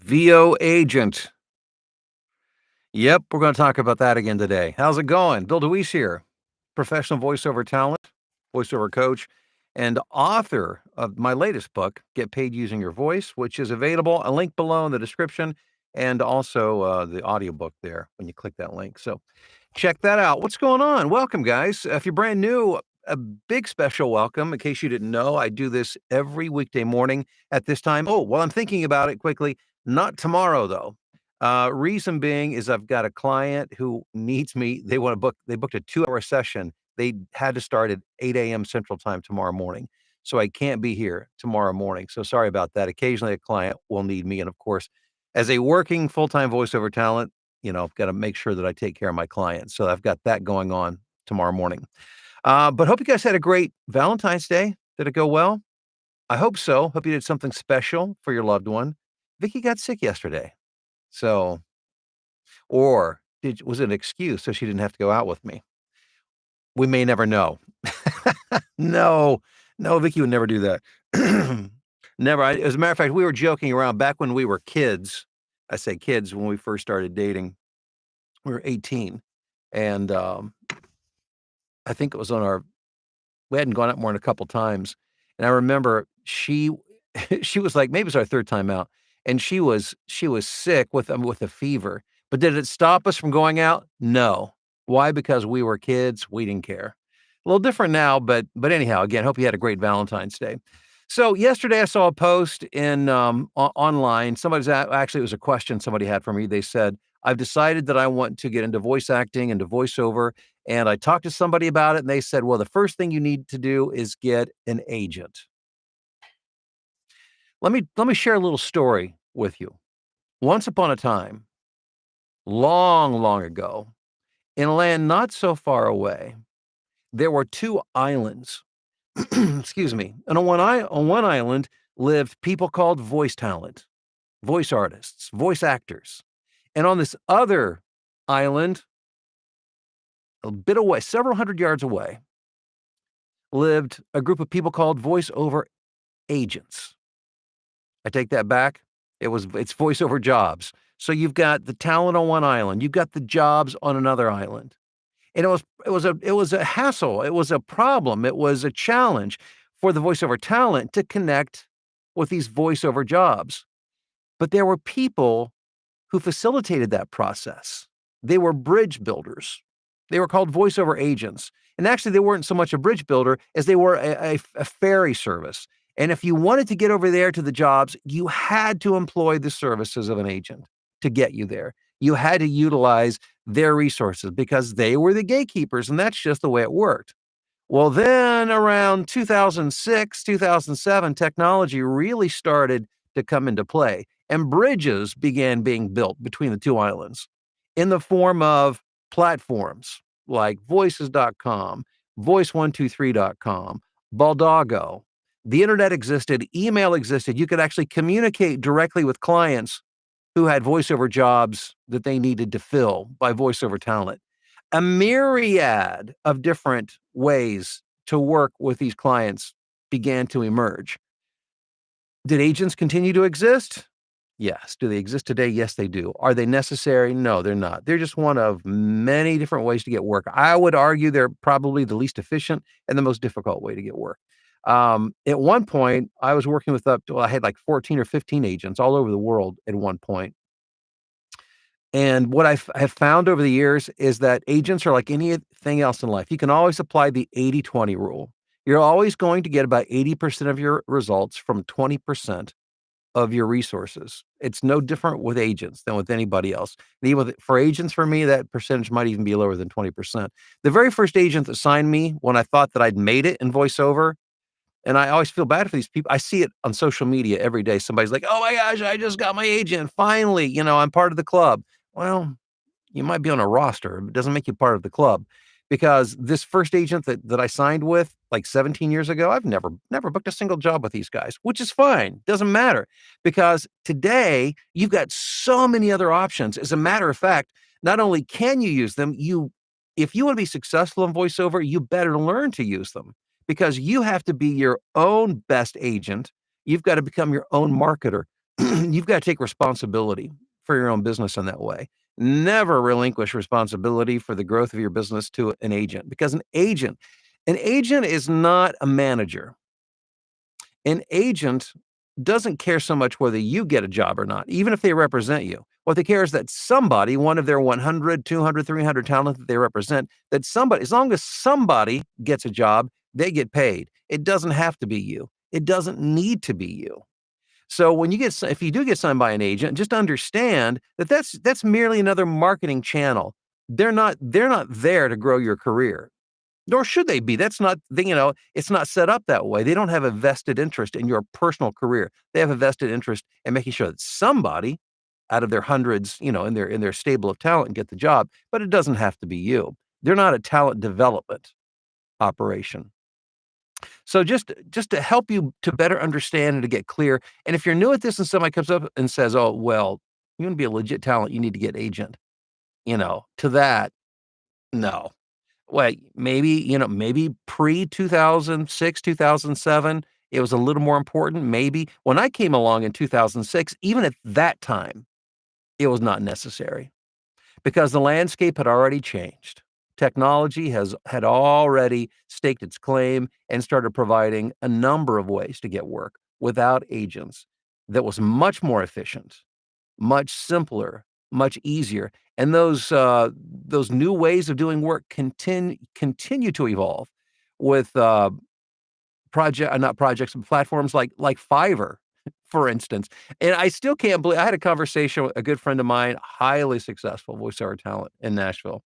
VO agent. Yep, we're going to talk about that again today. How's it going? Bill DeWeese here, professional voiceover talent, voiceover coach, and author of my latest book, Get Paid Using Your Voice, which is available, a link below in the description, and also the audiobook there when you click that link. So check that out. What's going on? Welcome, guys. If you're brand new, a big special welcome. In case you didn't know, I do this every weekday morning at this time. Oh, well, I'm thinking about it quickly. Not tomorrow, though. Reason being is I've got a client who needs me. They booked a 2-hour session. They had to start at 8 a.m. Central Time tomorrow morning. So I can't be here tomorrow morning. So sorry about that. Occasionally a client will need me. And of course, as a working full-time voiceover talent, I've got to make sure that I take care of my clients. So I've got that going on tomorrow morning. But hope you guys had a great Valentine's Day. Did it go well? I hope so. Hope you did something special for your loved one. Vicky got sick yesterday. So, or was it an excuse so she didn't have to go out with me? We may never know. No, no, Vicky would never do that. Never. As a matter of fact, we were joking around back when we were kids. I say kids when we first started dating. We were 18, and I think it was we hadn't gone out more than a couple times, and I remember she she was like, maybe it was our 3rd time out, and she was sick with a fever. But did it stop us from going out? No. Why? Because we were kids, we didn't care. A little different now, but anyhow, again, hope you had a great Valentine's Day. So yesterday I saw a post in online. Actually, it was a question somebody had for me. They said, "I've decided that I want to get into voice acting, into voiceover." And I talked to somebody about it, and they said, "Well, the first thing you need to do is get an agent." Let me share a little story with you. Once upon a time, long, long ago, in a land not so far away, there were 2 islands. Excuse me. And on one island lived people called voice talent, voice artists, voice actors. And on this other island, a bit away, several hundred yards away, lived a group of people called voiceover agents. I take that back. It's voiceover jobs. So you've got the talent on one island, you've got the jobs on another island. And it was a hassle, it was a problem, it was a challenge for the voiceover talent to connect with these voiceover jobs. But there were people who facilitated that process. They were bridge builders. They were called voiceover agents. And actually, they weren't so much a bridge builder as they were a ferry service. And if you wanted to get over there to the jobs, you had to employ the services of an agent to get you there. You had to utilize their resources because they were the gatekeepers, and that's just the way it worked. Well, then around 2006, 2007, technology really started to come into play, and bridges began being built between the 2 islands in the form of platforms like voices.com, voice123.com, Baldago. The internet existed, email existed. You could actually communicate directly with clients who had voiceover jobs that they needed to fill by voiceover talent. A myriad of different ways to work with these clients began to emerge. Did agents continue to exist? Yes. Do they exist today? Yes, they do. Are they necessary? No, they're not. They're just one of many different ways to get work. I would argue they're probably the least efficient and the most difficult way to get work. At one point, I was working with I had like 14 or 15 agents all over the world at one point. And what have found over the years is that agents are like anything else in life. You can always apply the 80-20 rule. You're always going to get about 80% of your results from 20% of your resources. It's no different with agents than with anybody else. And even for agents, for me, that percentage might even be lower than 20%. The very first agent that signed me when I thought that I'd made it in voiceover, and I always feel bad for these people. I see it on social media every day. Somebody's like, "Oh my gosh, I just got my agent. Finally, I'm part of the club." Well, you might be on a roster. It doesn't make you part of the club because this first agent that I signed with like 17 years ago, I've never booked a single job with these guys, which is fine. Doesn't matter because today you've got so many other options. As a matter of fact, not only can you use them, if you want to be successful in voiceover, you better learn to use them because you have to be your own best agent. You've got to become your own marketer. you've got to take responsibility for your own business in that way. Never relinquish responsibility for the growth of your business to an agent, because an agent is not a manager. An agent doesn't care so much whether you get a job or not, even if they represent you. What they care is that somebody, one of their 100, 200, 300 talent that they represent, that somebody, as long as somebody gets a job, they get paid. It doesn't have to be you. It doesn't need to be you. So when you get, if you do get signed by an agent, just understand that that's merely another marketing channel. They're not there to grow your career. Nor should they be. That's not, it's not set up that way. They don't have a vested interest in your personal career. They have a vested interest in making sure that somebody out of their hundreds, in their stable of talent get the job, but it doesn't have to be you. They're not a talent development operation. So just to help you to better understand and to get clear, and if you're new at this and somebody comes up and says, "Oh, well, you want to be a legit talent, you need to get agent," to that, no. Well, maybe pre-2006, 2007, it was a little more important, maybe. When I came along in 2006, even at that time, it was not necessary because the landscape had already changed. Technology had already staked its claim and started providing a number of ways to get work without agents that was much more efficient, much simpler, much easier. And those new ways of doing work continue to evolve with not projects, but platforms like Fiverr, for instance. And I still can't believe I had a conversation with a good friend of mine, highly successful voiceover talent in Nashville,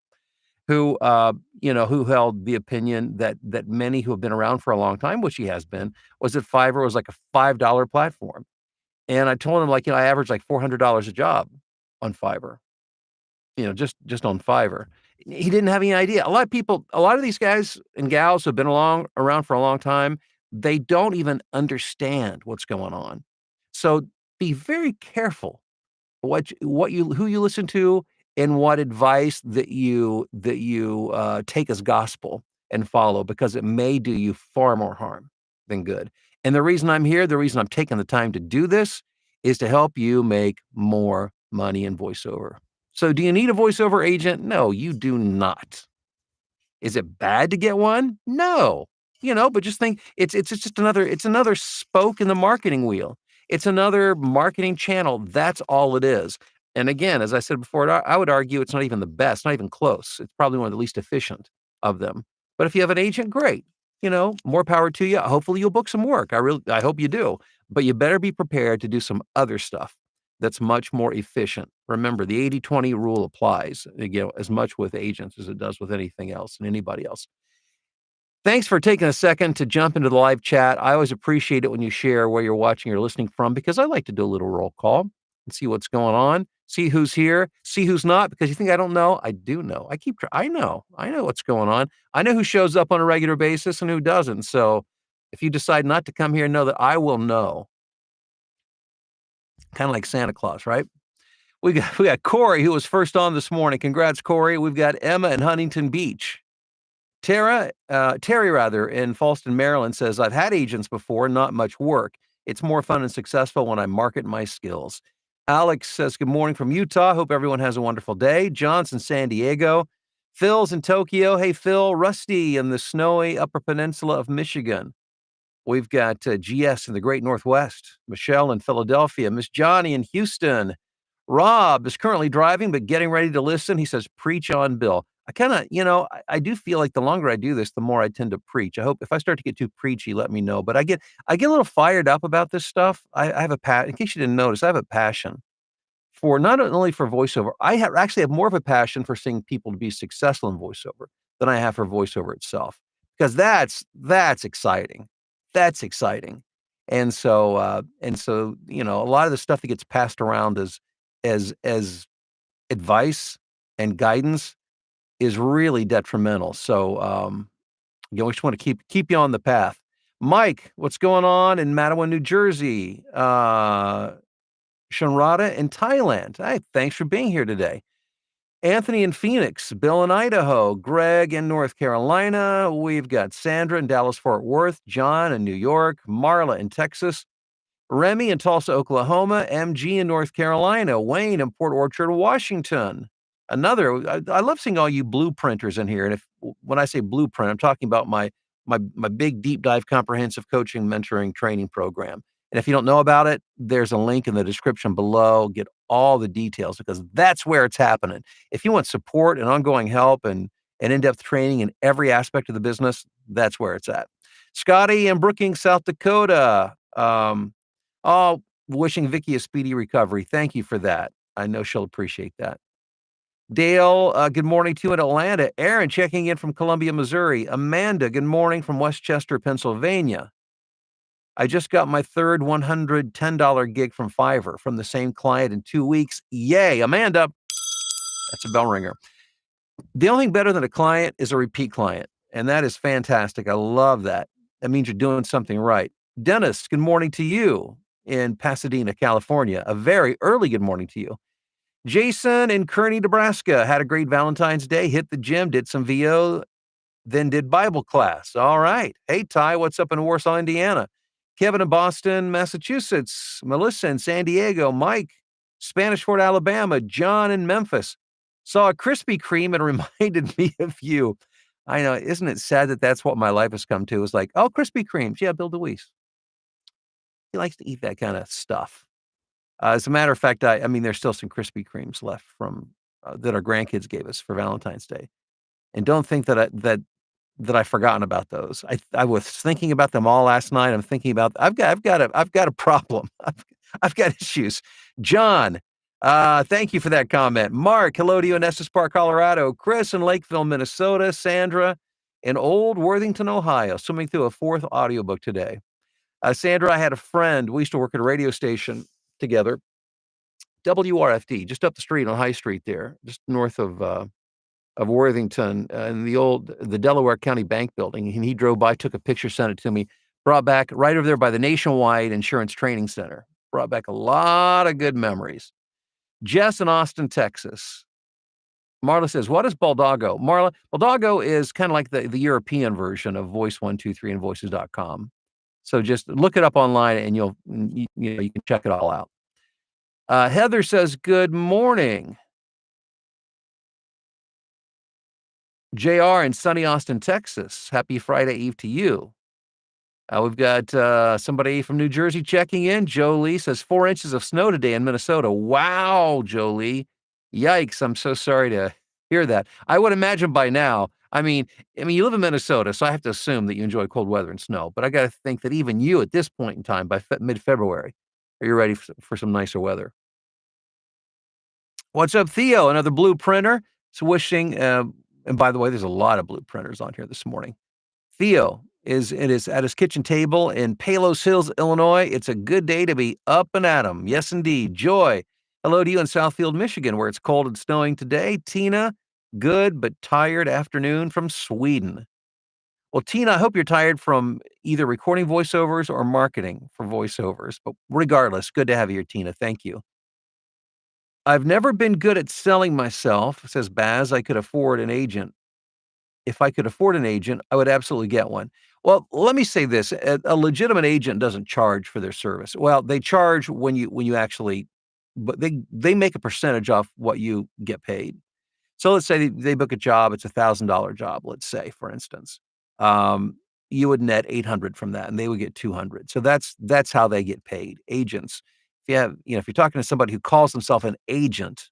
who held the opinion that many who have been around for a long time, which he has been, was that Fiverr was like a $5 platform. And I told him, I average like $400 a job on Fiverr, just on Fiverr. He didn't have any idea. A lot of these guys and gals who have been around for a long time, they don't even understand what's going on. So be very careful who you listen to and what advice that you take as gospel and follow, because it may do you far more harm than good. And the reason I'm here, the reason I'm taking the time to do this is to help you make more money in voiceover. So do you need a voiceover agent? No, you do not. Is it bad to get one? No. But just think it's just another spoke in the marketing wheel. It's another marketing channel. That's all it is. And again, as I said before, I would argue it's not even the best, not even close. It's probably one of the least efficient of them. But if you have an agent, great. More power to you. Hopefully you'll book some work. I hope you do. But you better be prepared to do some other stuff that's much more efficient. Remember, the 80-20 rule applies, as much with agents as it does with anything else and anybody else. Thanks for taking a second to jump into the live chat. I always appreciate it when you share where you're watching or listening from, because I like to do a little roll call and see what's going on, see who's here, see who's not, because you think I don't know. I do know. I know what's going on. I know who shows up on a regular basis and who doesn't. So if you decide not to come here, know that I will know. Kind of like Santa Claus, right? We got Corey, who was first on this morning. Congrats, Corey. We've got Emma in Huntington Beach. Terry in Falston, Maryland says, I've had agents before, not much work. It's more fun and successful when I market my skills. Alex says, good morning from Utah. Hope everyone has a wonderful day. John's in San Diego. Phil's in Tokyo. Hey, Phil. Rusty in the snowy Upper Peninsula of Michigan. We've got GS in the Great Northwest. Michelle in Philadelphia. Miss Johnny in Houston. Rob is currently driving, but getting ready to listen. He says, preach on, Bill. I kind of, I do feel like the longer I do this, the more I tend to preach. I hope if I start to get too preachy, let me know. But I get a little fired up about this stuff. I have in case you didn't notice, I have a passion for not only for voiceover. Actually have more of a passion for seeing people to be successful in voiceover than I have for voiceover itself, because that's exciting. That's exciting. And so, a lot of the stuff that gets passed around as advice and guidance is really detrimental. So, we just want to keep you on the path. Mike, what's going on in Matawan, New Jersey? Shanrada in Thailand. Hey, thanks for being here today. Anthony in Phoenix, Bill in Idaho, Greg in North Carolina. We've got Sandra in Dallas, Fort Worth, John in New York, Marla in Texas, Remy in Tulsa, Oklahoma. MG in North Carolina. Wayne in Port Orchard, Washington. I love seeing all you blueprinters in here. And when I say blueprint, I'm talking about my big deep dive comprehensive coaching, mentoring, training program. And if you don't know about it, there's a link in the description below. Get all the details because that's where it's happening. If you want support and ongoing help and in-depth training in every aspect of the business, that's where it's at. Scotty in Brookings, South Dakota. Oh, wishing Vicky a speedy recovery. Thank you for that. I know she'll appreciate that. Dale, good morning to you in Atlanta. Aaron checking in from Columbia, Missouri. Amanda, good morning from Westchester, Pennsylvania. I just got my third $110 gig from Fiverr from the same client in 2 weeks. Yay, Amanda. That's a bell ringer. The only thing better than a client is a repeat client, and that is fantastic. I love that. That means you're doing something right. Dennis, good morning to you in Pasadena, California. A very early good morning to you. Jason in Kearney, Nebraska, had a great Valentine's Day, hit the gym, did some VO, then did Bible class. All right. Hey, Ty, what's up in Warsaw, Indiana? Kevin in Boston, Massachusetts. Melissa in San Diego. Mike, Spanish Fort, Alabama. John in Memphis. Saw a Krispy Kreme and reminded me of you. I know. Isn't it sad that that's what my life has come to? It's like, oh, Krispy Kremes. Yeah, Bill DeWeese. He likes to eat that kind of stuff. As a matter of fact, I mean, there's still some Krispy Kremes left from that our grandkids gave us for Valentine's Day, and don't think that I've forgotten about those. I was thinking about them all last night. I'm thinking about I've got a problem. I've got issues. John, thank you for that comment. Mark, hello to you in Estes Park, Colorado. Chris in Lakeville, Minnesota. Sandra in Old Worthington, Ohio. Swimming through a fourth audiobook today. Sandra, I had a friend. We used to work at a radio station together. WRFD, just up the street on High Street there, just north of Worthington, in the Delaware County Bank building. And he drove by, took a picture, sent it to me, brought back right over there by the Nationwide Insurance Training Center. Brought back a lot of good memories. Jess in Austin, Texas. Marla says, what is Baldago? Marla, Baldago is kind of like the European version of Voice123 and voices.com. So just look it up online and you can check it all out. Heather says, good morning. JR in sunny Austin, Texas. Happy Friday Eve to you. We've got somebody from New Jersey checking in. Jolie says 4 inches of snow today in Minnesota. Wow, Jolie. Yikes. I'm so sorry to hear that. I would imagine by now, I mean, you live in Minnesota, so I have to assume that you enjoy cold weather and snow. But I got to think that even you at this point in time, by mid-February, are you ready for some nicer weather? What's up, Theo? Another blue printer. So wishing, and by the way, there's a lot of blue printers on here this morning. Theo is at his kitchen table in Palos Hills, Illinois. It's a good day to be up and at 'em. Yes, indeed. Joy, hello to you in Southfield, Michigan, where it's cold and snowing today. Tina, good but tired afternoon from Sweden. Well, Tina, I hope you're tired from either recording voiceovers or marketing for voiceovers. But regardless, good to have you here, Tina. Thank you. I've never been good at selling myself, says Baz. I could afford an agent. If I could afford an agent, I would absolutely get one. Well, let me say this, a legitimate agent doesn't charge for their service. Well, they charge when you actually but they make a percentage off what you get paid. So let's say they book a job, it's $1,000 job, let's say, for instance. Um, you would net 800 from that, and they would get 200. So that's how they get paid. Agents. If you're talking to somebody who calls themselves an agent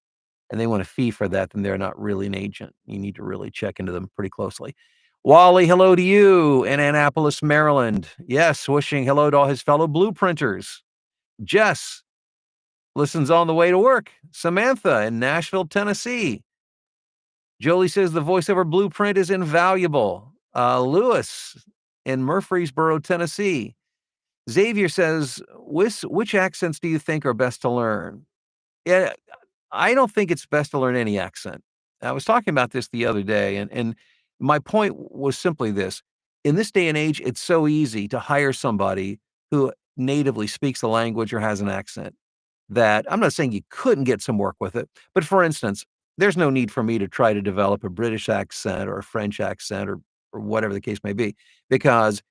and they want a fee for that, then they're not really an agent. You need to really check into them pretty closely. Wally, hello to you in Annapolis, Maryland. Yes, wishing hello to all his fellow blueprinters. Jess listens on the way to work. Samantha in Nashville, Tennessee. Jolie says the voiceover blueprint is invaluable. Lewis in Murfreesboro, Tennessee. Xavier says, which accents do you think are best to learn? Yeah, I don't think it's best to learn any accent. I was talking about this the other day, and my point was simply this. In this day and age, it's so easy to hire somebody who natively speaks the language or has an accent that I'm not saying you couldn't get some work with it, but for instance, there's no need for me to try to develop a British accent or a French accent or whatever the case may be, because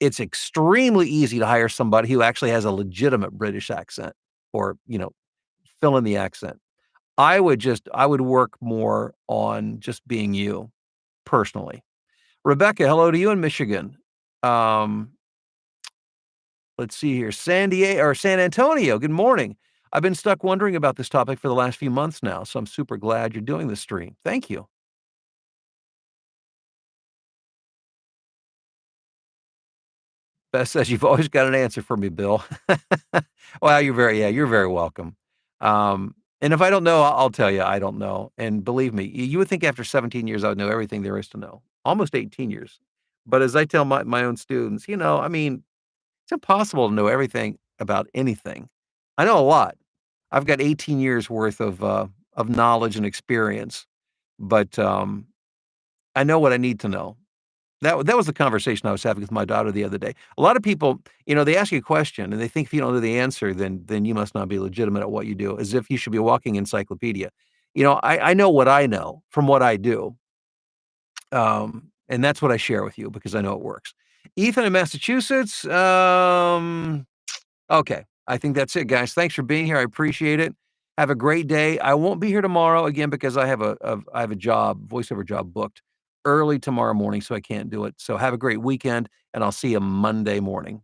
it's extremely easy to hire somebody who actually has a legitimate British accent or, fill in the accent. I would work more on just being you personally. Rebecca, hello to you in Michigan. Um, let's see here. San Antonio, good morning. I've been stuck wondering about this topic for the last few months now, so I'm super glad you're doing this stream. Thank you. Beth says, "You've always got an answer for me, Bill." Well, you're very welcome. And if I don't know, I'll tell you I don't know, and believe me, you would think after 17 years I would know everything there is to know. Almost 18 years. But as I tell my own students, I mean, it's impossible to know everything about anything. I know a lot. I've got 18 years worth of knowledge and experience, but, I know what I need to know. That was the conversation I was having with my daughter the other day. A lot of people, they ask you a question and they think if you don't know the answer, then you must not be legitimate at what you do, as if you should be a walking encyclopedia. I know what I know from what I do, and that's what I share with you because I know it works. Ethan in Massachusetts, okay, I think that's it, guys. Thanks for being here. I appreciate it. Have a great day. I won't be here tomorrow again because I have a job, voiceover job booked early tomorrow morning, so I can't do it. So have a great weekend, and I'll see you Monday morning.